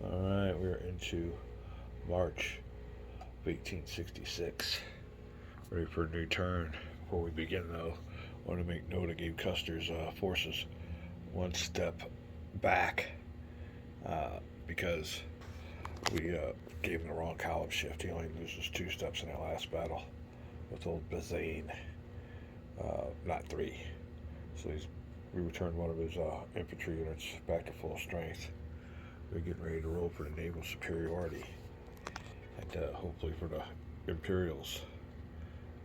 Alright, we're into March of 1866. Ready for a new turn. Before we begin, though, I want to make note I gave Custer's forces one step back because we gave him the wrong column shift. He only loses 2 steps in that last battle with old Bazaine, not 3. So we returned one of his infantry units back to full strength. We're getting ready to roll for the naval superiority, and hopefully for the Imperials.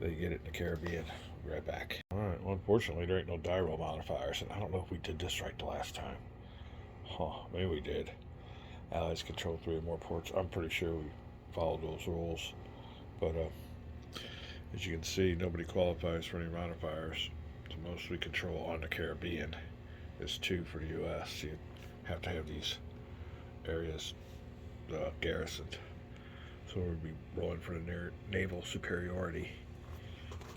They get it in the Caribbean. We'll be right back. Alright, well, unfortunately there ain't no die roll modifiers, and I don't know if we did this right the last time. Maybe we did. Allies control 3 or more ports. I'm pretty sure we followed those rules. But as you can see, nobody qualifies for any modifiers. The most we control on the Caribbean is 2 for the U.S. You have to have these areas garrisoned. So we'll be rolling for the naval superiority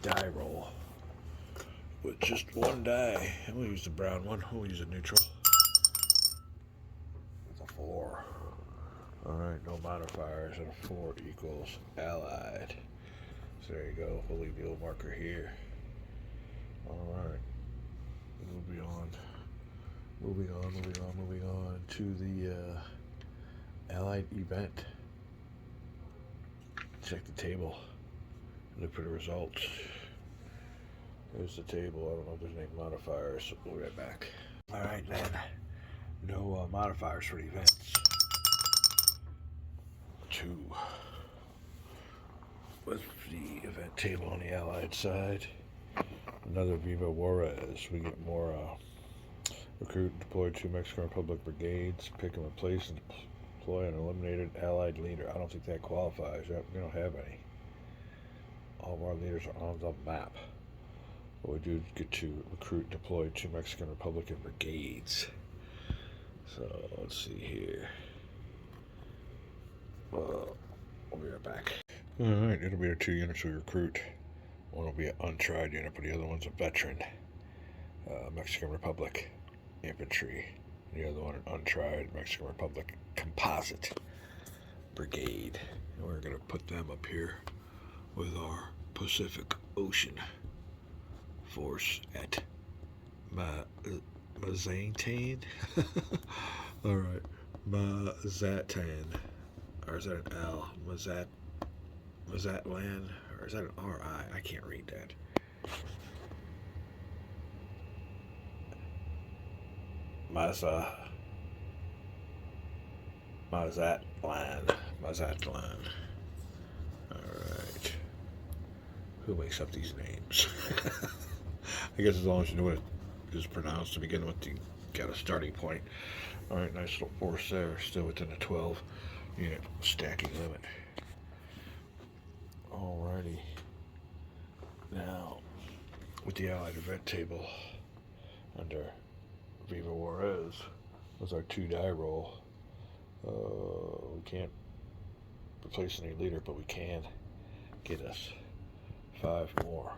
die roll with just 1 die. And we'll use the brown one. We'll use a neutral with a 4. Alright, no modifiers, and a 4 equals allied. So there you go. We'll leave the old marker here. Alright. Moving on to the allied event. Check the table. Look for the results. There's the table. I don't know if there's any modifiers, so we'll be right back. Alright then. No modifiers for the events. 2. With the event table on the allied side. Another Viva Juarez. We get more recruit and deploy 2 Mexican Republic brigades. Pick and replace and deploy an eliminated allied leader. I don't think that qualifies. We don't have any. All of our leaders are on the map. But we do get to recruit and deploy 2 Mexican Republican brigades. So let's see here. We'll be right back. Alright, it'll be the 2 units we recruit. One will be an untried unit, but the other one's a veteran Mexican Republic infantry. And the other one, an untried Mexican Republic composite brigade. And we're going to put them up here with our Pacific Ocean force at Mazatlan. Alright, Mazatlan. Or is that an L? Mazatlan? Or is that an R-I? I can't read that. Mazatlan. Alright. Who makes up these names? I guess as long as you know what it is pronounced to begin with, you got a starting point. Alright, nice little force there. Still within the 12 unit stacking limit. Alrighty. Now, with the allied event table under Viva Juarez, was our 2 die roll. We can't replace any leader, but we can get us 5 more.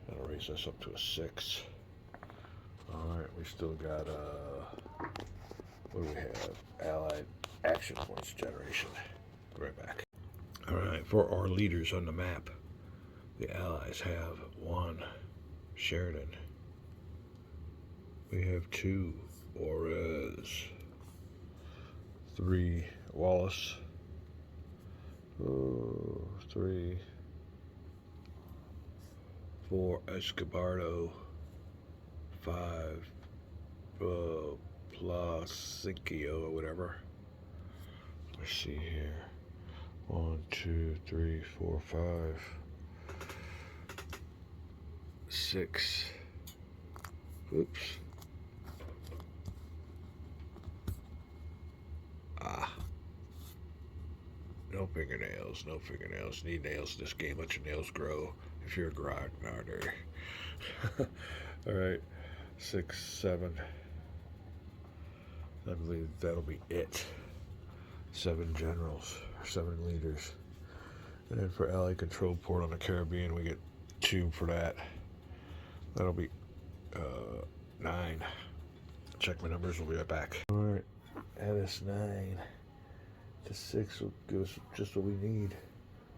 That'll raise us up to a 6. Alright, we still got, what do we have? Allied action points generation. Be right back. Alright, for our leaders on the map, the Allies have 1 Sheridan. We have 2 Juarez. 3 Wallace. 3, 4 Escobardo. 5 Placencio or whatever. Let's see here. 1, 2, 3, 4, 5, 6. Oops. No fingernails. No fingernails. Need nails in this game. Let your nails grow if you're a grognarder. Alright. 6, 7. I believe that'll be it. 7 generals. 7 leaders. And then for Allied Control Port on the Caribbean, we get 2 for that. That'll be 9. Check my numbers, we'll be right back. Alright, that is 9. The 6 will give us just what we need.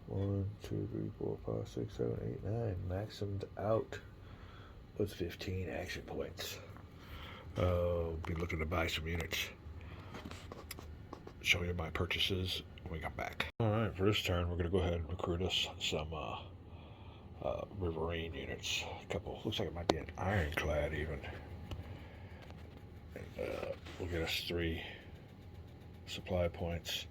1, 2, 3, 4, 5, 6, 7, 8, 9. Maximed out with 15 action points. Be looking to buy some units. Show you my purchases when we come back. Alright, for this turn, we're going to go ahead and recruit us some Riverine units. A couple, looks like it might be an ironclad even. And we'll get us 3 supply points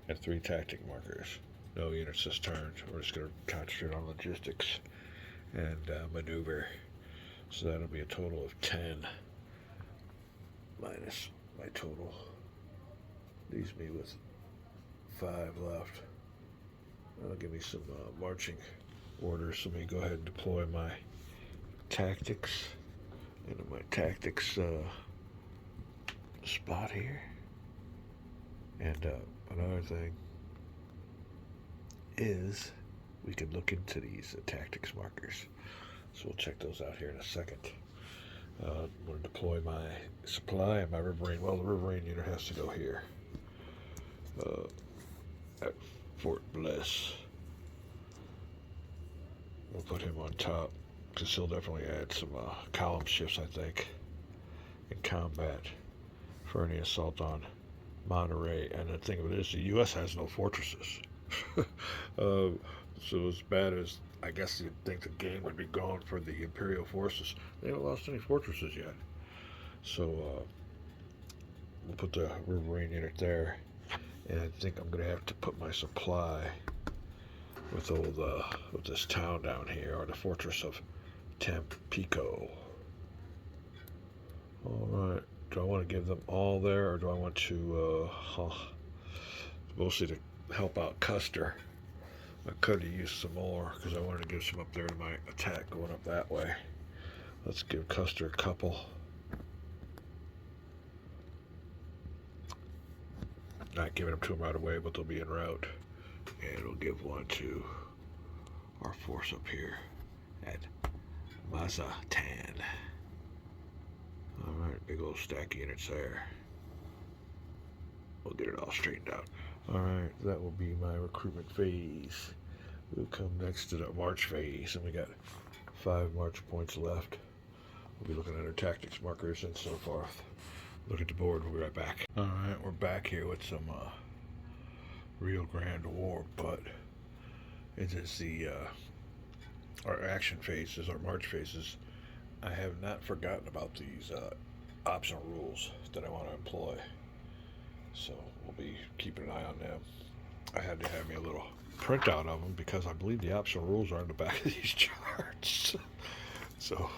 and 3 tactic markers. No units this turn. We're just going to concentrate on logistics and maneuver. So that'll be a total of 10 minus my total. Leaves me with 5 left. That'll give me some marching orders. Let me go ahead and deploy my tactics into my tactics spot here. And another thing is we can look into these tactics markers. So we'll check those out here in a second. I'm going to deploy my supply and my Riverine. Well, the Riverine unit has to go here. At Fort Bliss. We'll put him on top because he'll definitely add some column shifts, I think, in combat for any assault on Monterey. And the thing of it is, the U.S. has no fortresses. So as bad as I guess you'd think the game would be gone for the Imperial forces, they haven't lost any fortresses yet. So we'll put the Riverine unit there. And I think I'm going to have to put my supply with with this town down here, or the fortress of Tampico. All right. Do I want to give them all there, or do I want to, mostly to help out Custer? I could have used some more because I wanted to give some up there to my attack going up that way. Let's give Custer a couple. Not giving them to them right away, but they'll be en route. And we'll give one to our force up here at Mazatan. Alright, big old stack of units there. We'll get it all straightened out. Alright, that will be my recruitment phase. We'll come next to the march phase, and we got 5 march points left. We'll be looking at our tactics markers and so forth. Look at the board, we'll be right back. Alright, we're back here with some Rio Grande War, but it is our action phases, our march phases. I have not forgotten about these optional rules that I want to employ. So we'll be keeping an eye on them. I had to have me a little printout of them because I believe the optional rules are on the back of these charts. So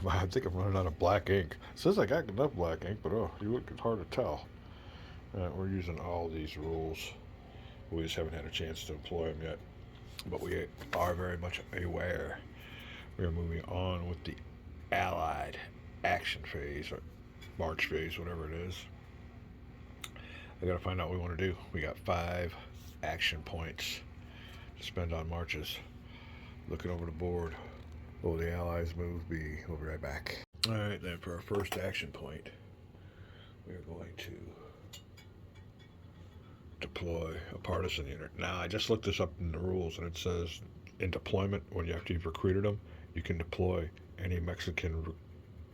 I think I'm running out of black ink. It says I got enough black ink, but it's hard to tell. We're using all these rules. We just haven't had a chance to employ them yet. But we are very much aware. We are moving on with the Allied action phase, or march phase, whatever it is. I gotta find out what we want to do. We got 5 action points to spend on marches. Looking over the board. Will the Allies move? We'll be right back. Alright, then for our first action point, we are going to deploy a partisan unit. Now, I just looked this up in the rules, and it says in deployment, when you've recruited them, you can deploy any Mexican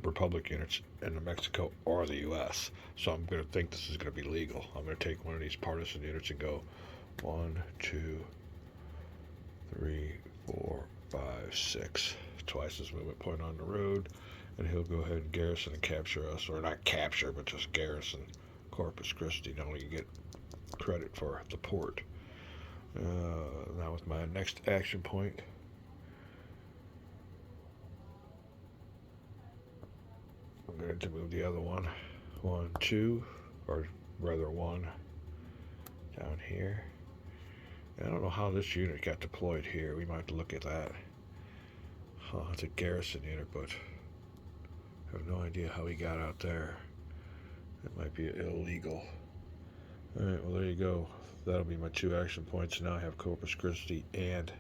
Republic units in Mexico or the U.S. So I'm going to think this is going to be legal. I'm going to take one of these partisan units and go 1, 2, 3, 4, 5, 6. Twice his movement point on the road, and he'll go ahead and garrison and capture us, or not capture, but just garrison Corpus Christi. Now we get credit for the port. Now with my next action point, I'm going to move the other one. 1, 2, or rather 1 down here. I don't know how this unit got deployed here. We might have to look at that. It's a garrison unit, but I have no idea how he got out there. It might be illegal. Alright, well there you go. That'll be my 2 action points. Now I have Corpus Christi and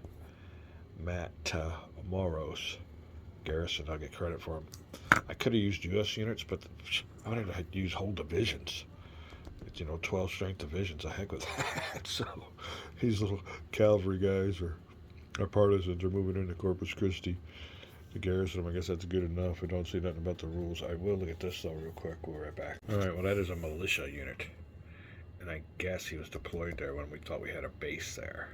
Matamoros garrison. I'll get credit for them. I could have used U.S. units, but I wanted to use whole divisions. But 12 strength divisions, a heck with that. So these little cavalry guys are partisans are moving into Corpus Christi to garrison them. I guess that's good enough. I don't see nothing about the rules. I will look at this though real quick. We'll be right back. Alright, well that is a militia unit. And I guess he was deployed there when we thought we had a base there.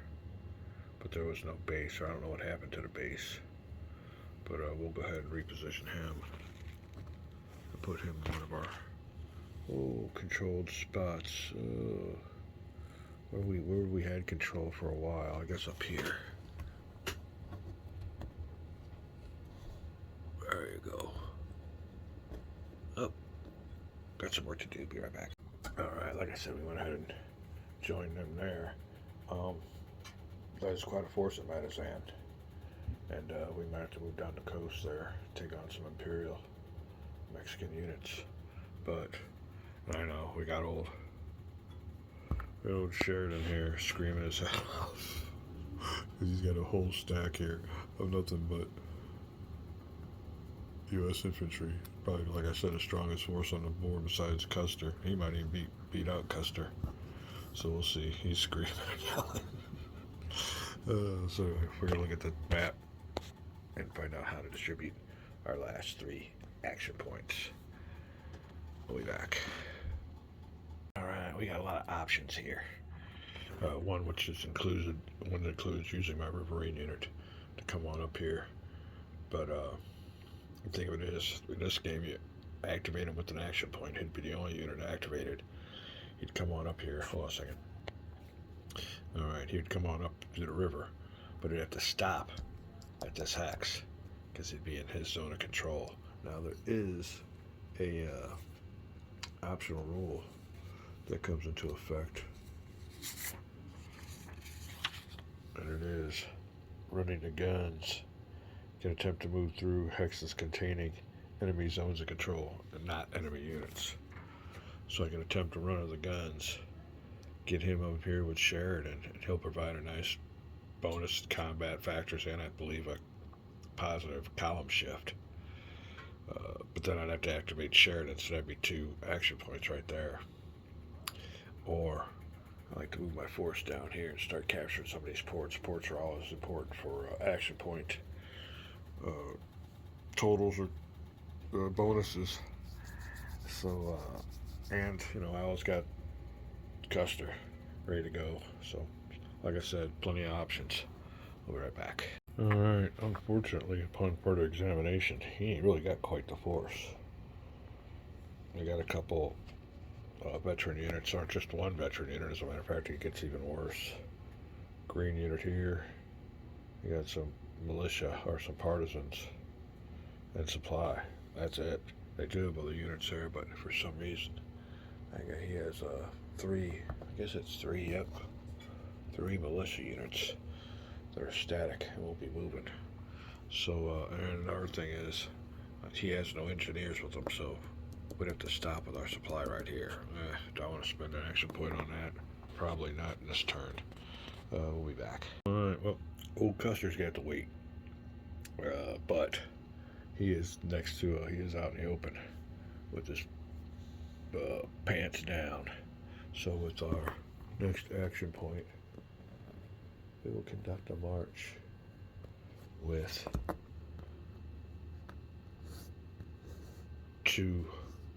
But there was no base, or I don't know what happened to the base. But we'll go ahead and reposition him. And put him in one of our controlled spots. Where we had control for a while. I guess up here. There you go. Oh, got some work to do. Be right back. Alright, like I said, we went ahead and joined them there. There's quite a force in Partisan. And we might have to move down the coast there, take on some Imperial Mexican units. But I know, we got old Sheridan here screaming his head off. He's got a whole stack here of nothing but U.S. infantry. Probably, like I said, the strongest force on the board besides Custer. He might even beat out Custer. So we'll see. He's screaming and yelling. So we're going to look at the map and find out how to distribute our last 3 action points. We'll be back. Alright, we got a lot of options here. One that includes using my Riverine unit to come on up here. But the thing of it is, in this game, you activate him with an action point. He'd be the only unit activated. He'd come on up here. Hold on a second. Alright, he'd come on up to the river, but he'd have to stop at this hex because he'd be in his zone of control. Now, there is a optional rule that comes into effect, and it is running the guns can attempt to move through hexes containing enemy zones of control and not enemy units. So I can attempt to run of the guns, get him up here with Sheridan, and he'll provide a nice bonus combat factors and I believe a positive column shift. But then I'd have to activate Sheridan, so that'd be 2 action points right there. Or I like to move my force down here and start capturing some of these ports. Ports are always important for action point totals or bonuses. So, and I always got Custer ready to go. So, like I said, plenty of options. We'll be right back. Alright, unfortunately, upon further examination, he ain't really got quite the force. We got a couple veteran units, or just one veteran unit, as a matter of fact. It gets even worse. Green unit here. You got some militia, or some partisans, and supply. That's it. They do have other units there, but for some reason, he has 3, I guess it's 3, yep. 3 militia units that are static and won't be moving. So, and another thing is, he has no engineers with him, so we'd have to stop with our supply right here. Do I want to spend an action point on that? Probably not in this turn. We'll be back. Alright, well, old Custer's got to wait. But he is he is out in the open with his pants down. So with our next action point, we will conduct a march with 2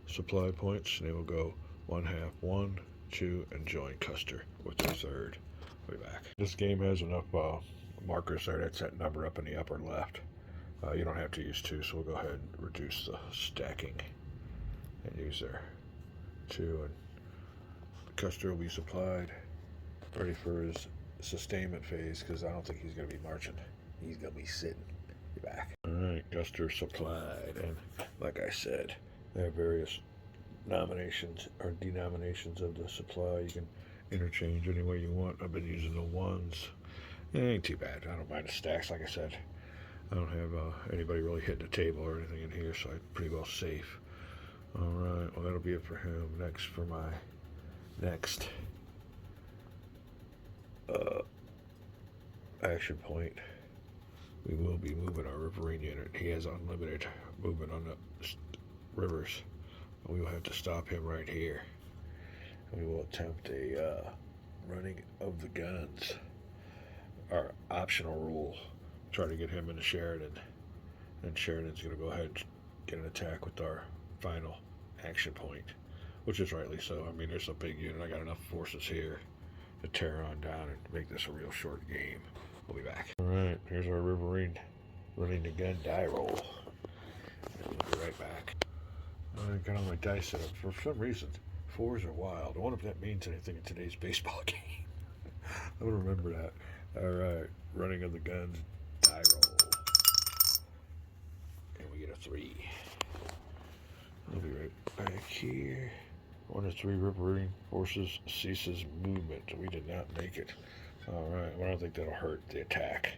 supply points, and they will go 1/2, 1, 2, and join Custer with their 3rd. Way back. This game has enough markers there that set number up in the upper left. You don't have to use 2, so we'll go ahead and reduce the stacking and use their 2, and Custer will be supplied, ready for his sustainment phase, because I don't think he's going to be marching. He's going to be sitting. Be back. Alright, Custer supplied, and like I said, they have various nominations or denominations of the supply. You can interchange any way you want. I've been using the 1s. It ain't too bad. I don't mind the stacks. Like I said, I don't have anybody really hitting the table or anything in here, so I'm pretty well safe. Alright, well that'll be it for him. Next, for my next action point, we will be moving our Riverine unit. He has unlimited movement on the rivers. We will have to stop him right here. We will attempt a running of the guns, our optional rule. Try to get him into Sheridan, and Sheridan's going to go ahead and get an attack with our final action point, which is rightly so. I mean, there's a big unit. I got enough forces here to tear on down and make this a real short game. We'll be back. All right, here's our Riverine running the gun die roll. And we'll be right back. I got all my dice set up. For some reason, 4s are wild. I wonder if that means anything in today's baseball game. I'm going to remember that. All right, running of the guns die roll. And we get a 3. I'll be right back here. 1 of 3 Riverine forces ceases movement. We did not make it. Alright, well, I don't think that'll hurt the attack.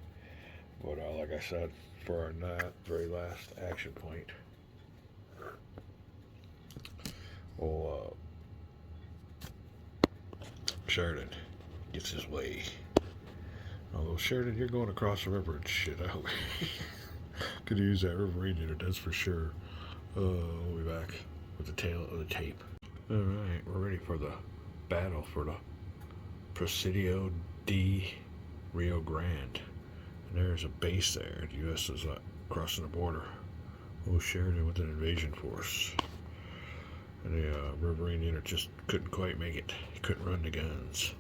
But like I said, for our very last action point, we'll, Sheridan gets his way. Although, Sheridan, you're going across the river and shit. I hope could use that Riverine unit, that's for sure. We'll be back with the tail of the tape. Alright, we're ready for the battle for the Presidio di Rio Grande. And there's a base there. The U.S. is crossing the border. Oh, Sheridan with an invasion force. And the Riverine unit just couldn't quite make it. He couldn't run the guns.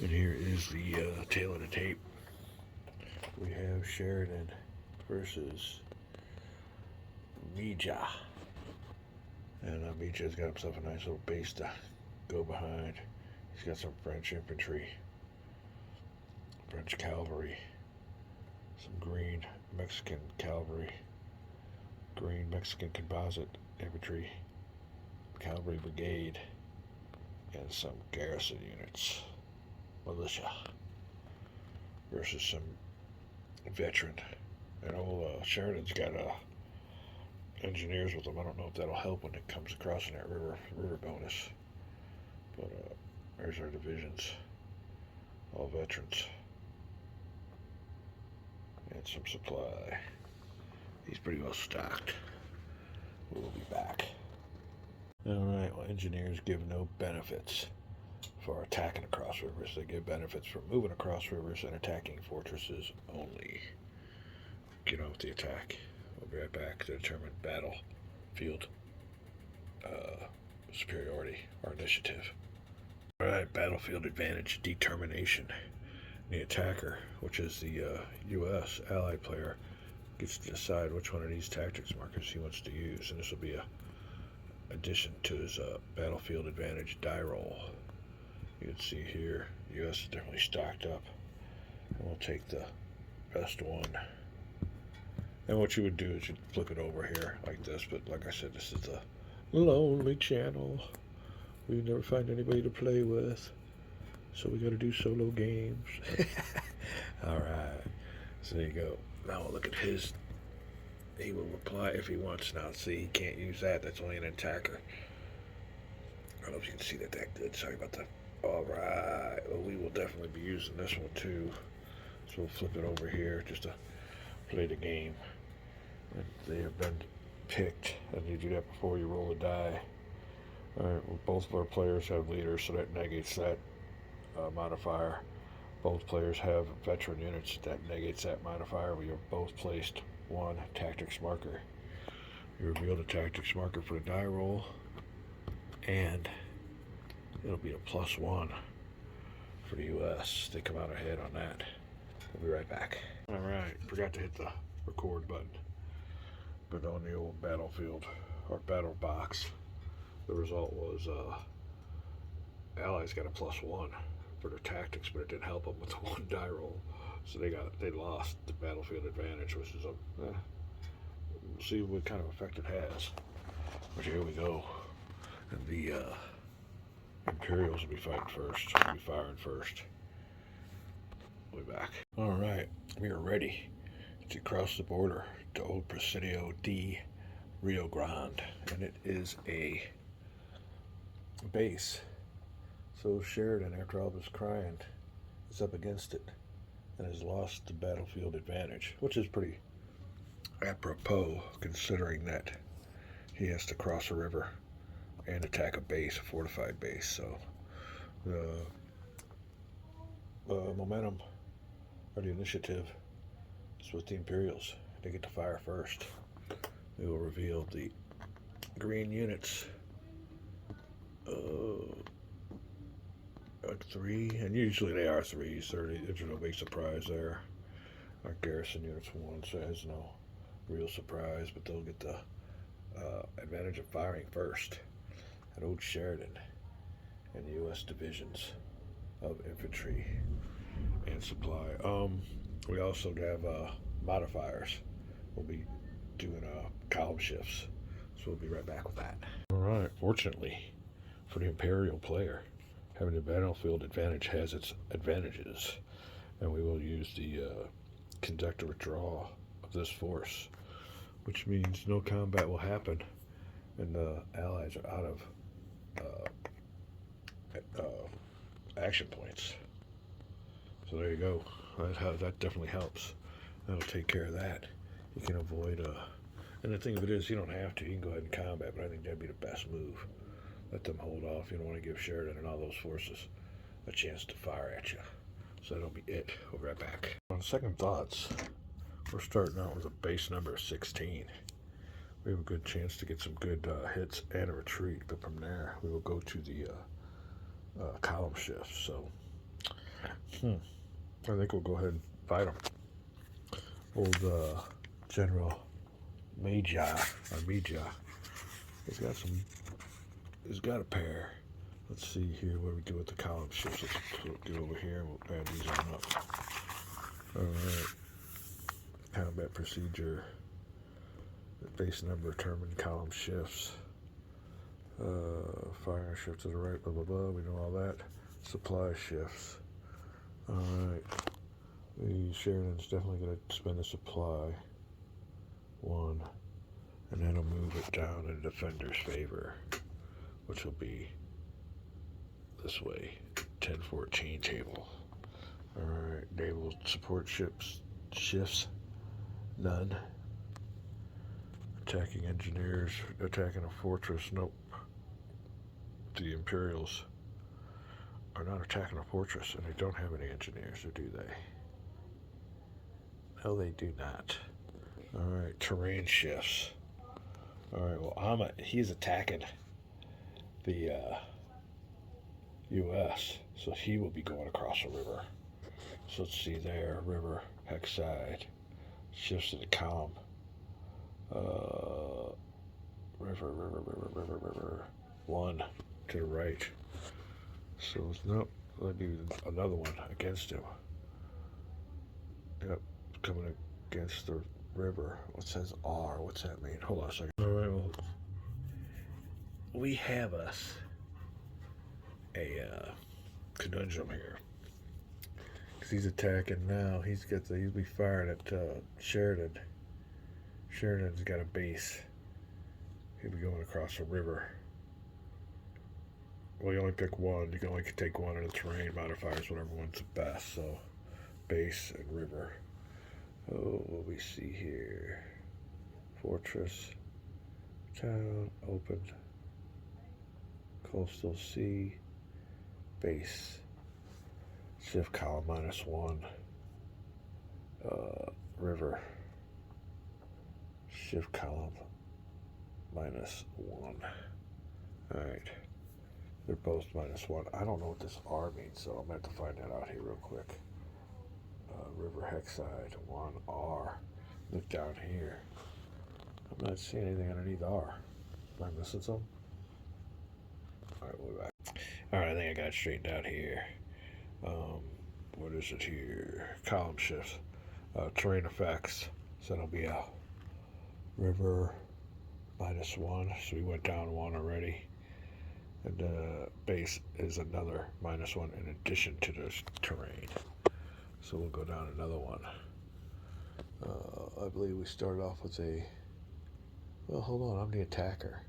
And here is the tail of the tape. We have Sheridan versus Mija. And Mija's got himself a nice little base to go behind. He's got some French infantry, French cavalry, some green Mexican cavalry, green Mexican composite infantry, cavalry brigade, and some garrison units, militia, versus some veteran. And old Sheridan's got engineers with them. I don't know if that'll help when it comes across in that river bonus. But there's our divisions, all veterans, and some supply. He's pretty well stocked. We'll be back. Alright, well, engineers give no benefits for attacking across rivers. They give benefits for moving across rivers and attacking fortresses only. Get on with the attack. We'll be right back to determine battlefield superiority or initiative. Alright, battlefield advantage determination. The attacker, which is the U.S. allied player, gets to decide which one of these tactics markers he wants to use, and this will be a addition to his battlefield advantage die roll. You can see here, the U.S. is definitely stocked up, and we'll take the best one. And what you would do is you'd flip it over here like this, but like I said, this is the lonely channel. We never find anybody to play with, so we got to do solo games. All right, so there you go. Now we'll look at his. He will reply if he wants. Now, see, he can't use that. That's only an attacker. I don't know if you can see that good. Sorry about that. All right, well, we will definitely be using this one too. So we'll flip it over here just to play the game. And they have been picked, and you do that before you roll a die. All right, well, both of our players have leaders, so that negates that modifier. Both players have veteran units, that negates that modifier. We have both placed one tactics marker. You reveal the tactics marker for the die roll, and it'll be a +1 for the U.S. They come out ahead on that. We'll be right back. All right, forgot to hit the record button, but on the old battlefield or battle box, the result was Allies got a +1 for their tactics, but it didn't help them with the one die roll, so they lost the battlefield advantage, which is we'll see what kind of effect it has. But here we go, and the Imperials will be fighting first. We'll be firing first. We'll be back. All right, we are ready to cross the border to Old Presidio di Rio Grande, and it is a base. So Sheridan, after all this crying, is up against it and has lost the battlefield advantage, which is pretty apropos considering that he has to cross a river and attack a base, a fortified base. So the momentum or the initiative is with the Imperials. They get to fire first. We will reveal the green units. Like 3, and usually they are 3s. There's no big surprise there. Our garrison units 1, so it has no real surprise, but they'll get the advantage of firing first at Old Sheridan and the U.S. divisions of infantry and supply. We also have modifiers. We'll be doing column shifts, so we'll be right back with that. All right. Fortunately for the Imperial player, having the battlefield advantage has its advantages, and we will use the conductor withdrawal of this force, which means no combat will happen, and the Allies are out of action points. So there you go. That definitely helps. That'll take care of that. You can avoid and the thing of it is, you don't have to. You can go ahead and combat, but I think that'd be the best move. Let them hold off. You don't want to give Sheridan and all those forces a chance to fire at you. So that'll be it. We'll be right back. On second thoughts, we're starting out with a base number of 16. We have a good chance to get some good hits and a retreat, but from there we will go to the column shifts. So I think we'll go ahead and fight them. Old General Magi, he's got a pair. Let's see here what we do with the column shifts. Let's do over here and we'll add these on up. Alright. Combat procedure. Base number determined, column shifts. Fire shift to the right, blah blah blah. We know all that. Supply shifts. Alright. Sheridan's definitely going to spend a supply. 1. And then he'll move it down in the defender's favor, which will be this way. 10-14 table. Alright. Naval support shifts. None. Attacking engineers. Attacking a fortress. Nope. The Imperials are not attacking a fortress, and they don't have any engineers, or do they? No, they do not. Alright, terrain shifts. Alright, well, he's attacking the U.S., so he will be going across the river. So let's see there, river, hex side, shifts to the column. River. 1 to the right. So, nope, that'd be another one against him. Yep, coming against the river. What says R? What's that mean? Hold on a second. Alright, well, we have us a conundrum here. Because he's attacking now. He'll be firing at Sheridan. Sheridan's got a base. He'll be going across the river. Well, you only pick one. You can only take one of the terrain modifiers, whatever one's the best. So, base and river. Oh, what we see here. Fortress. Town. Open. Coastal sea. Base. Shift column -1. River. Shift column -1. Alright. They're both -1. I don't know what this R means, so I'm going to have to find that out here real quick. River hexide 1R. Look down here. I'm not seeing anything underneath R. Am I missing something? Alright, we'll be back. Alright, I think I got it straightened out here. What is it here? Column shifts. Terrain effects. So that'll be a river -1. So we went down 1 already. And base is another -1 in addition to this terrain. So we'll go down another one. I believe we started off with a... Well, hold on, I'm the attacker.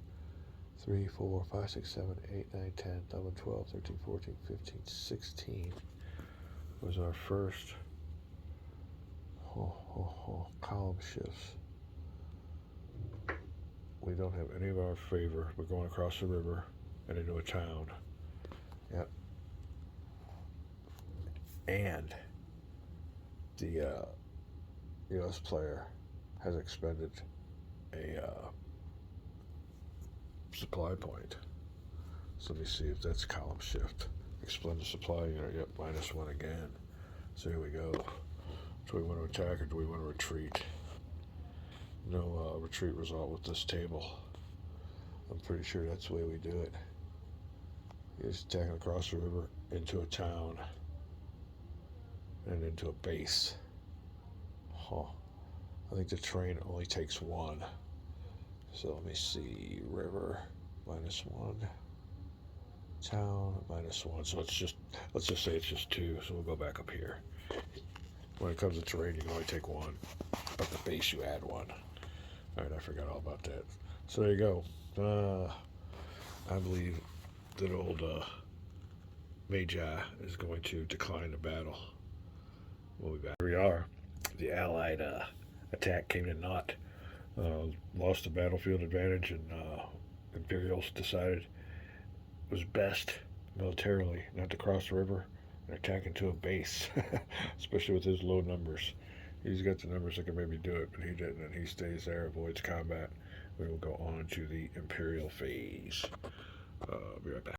3, 4, 5, 6, 7, 8, 9, 10, 11, 12, 13, 14, 15, 16 was our first column shifts. we don't have any of our favor. We're going across the river and into a town. Yep. And the U.S. player has expended a supply point. So let me see if that's column shift. Expend the supply unit. Yep, -1 again. So here we go. Do we want to attack or do we want to retreat? No retreat result with this table. I'm pretty sure that's the way we do it. He's attacking across the river into a town and into a base. Huh. I think the terrain only takes 1. So let me see. River, -1. Town, -1. So let's just say it's just 2. So we'll go back up here. When it comes to terrain, you can only take 1. But the base, you add 1. Alright, I forgot all about that. So there you go. I believe that old Magi is going to decline the battle. We'll be back. Here we are. The Allied attack came to naught. Lost the battlefield advantage, and Imperials decided it was best militarily not to cross the river and attack into a base, especially with his low numbers. He's got the numbers that can maybe do it, but he didn't, and he stays there, avoids combat. We will go on to the Imperial Phase. Be right back.